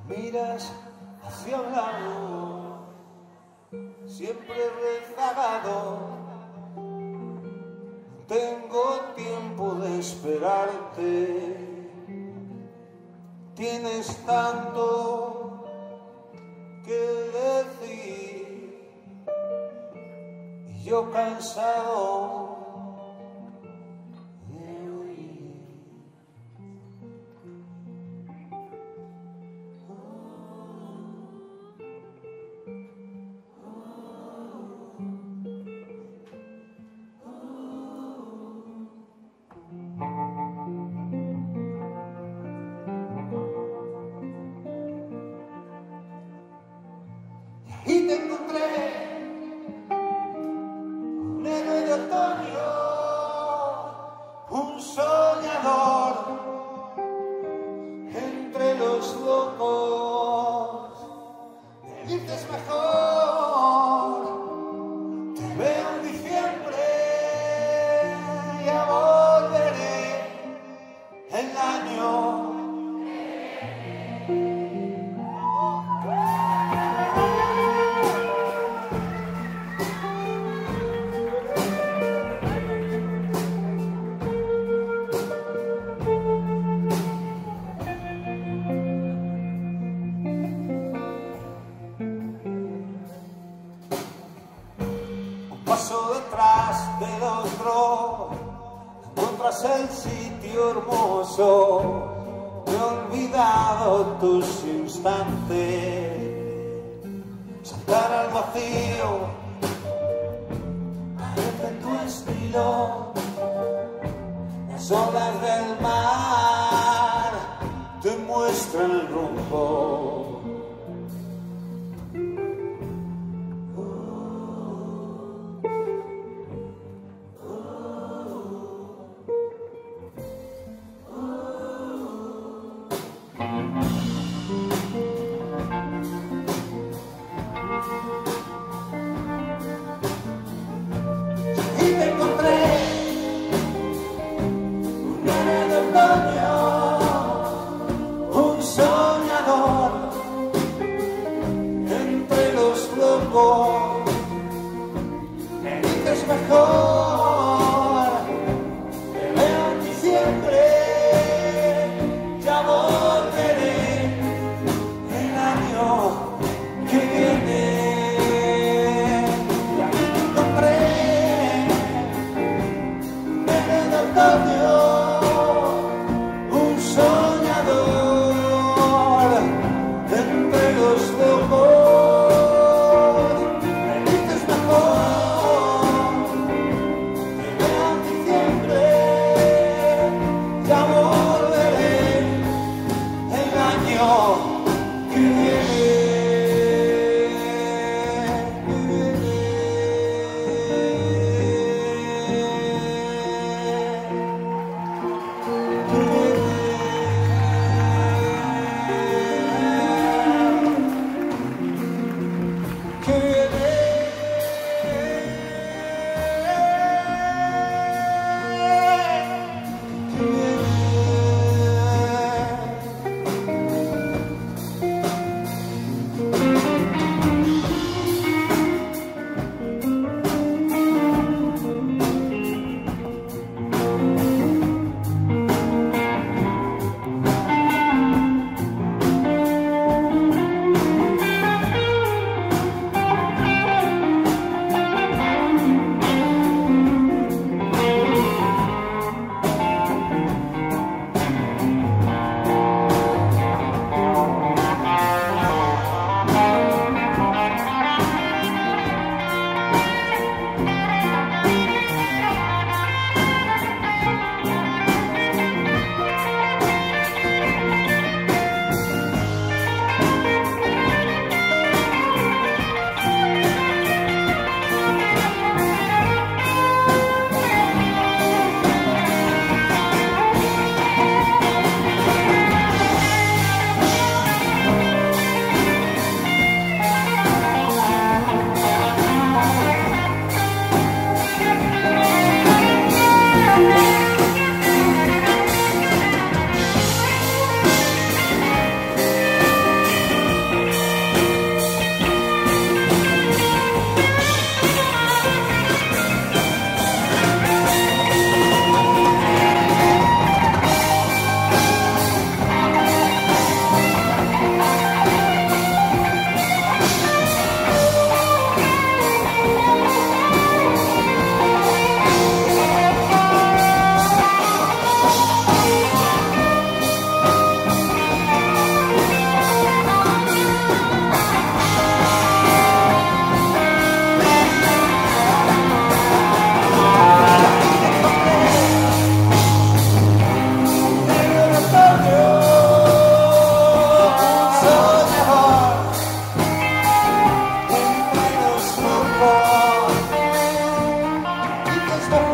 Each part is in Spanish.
Miras hacia un lado, siempre rezagado. Tengo tiempo de esperarte. Tienes tanto que decir y yo cansado. Y te encontré, un héroe de otoño, un soñador entre los locos. Me dices mejor, te veo en diciembre, ya volveré el año. Paso detrás del otro, encuentras el sitio hermoso. He olvidado tus instantes, saltar al vacío, parece tu estilo. Las olas del mar te muestran el rumbo. Un soñador entre los locos. Me dices mejor, te veo en diciembre, ya volveré el año que viene. Y aquí te encontré, un héroe de otoño,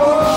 Oh,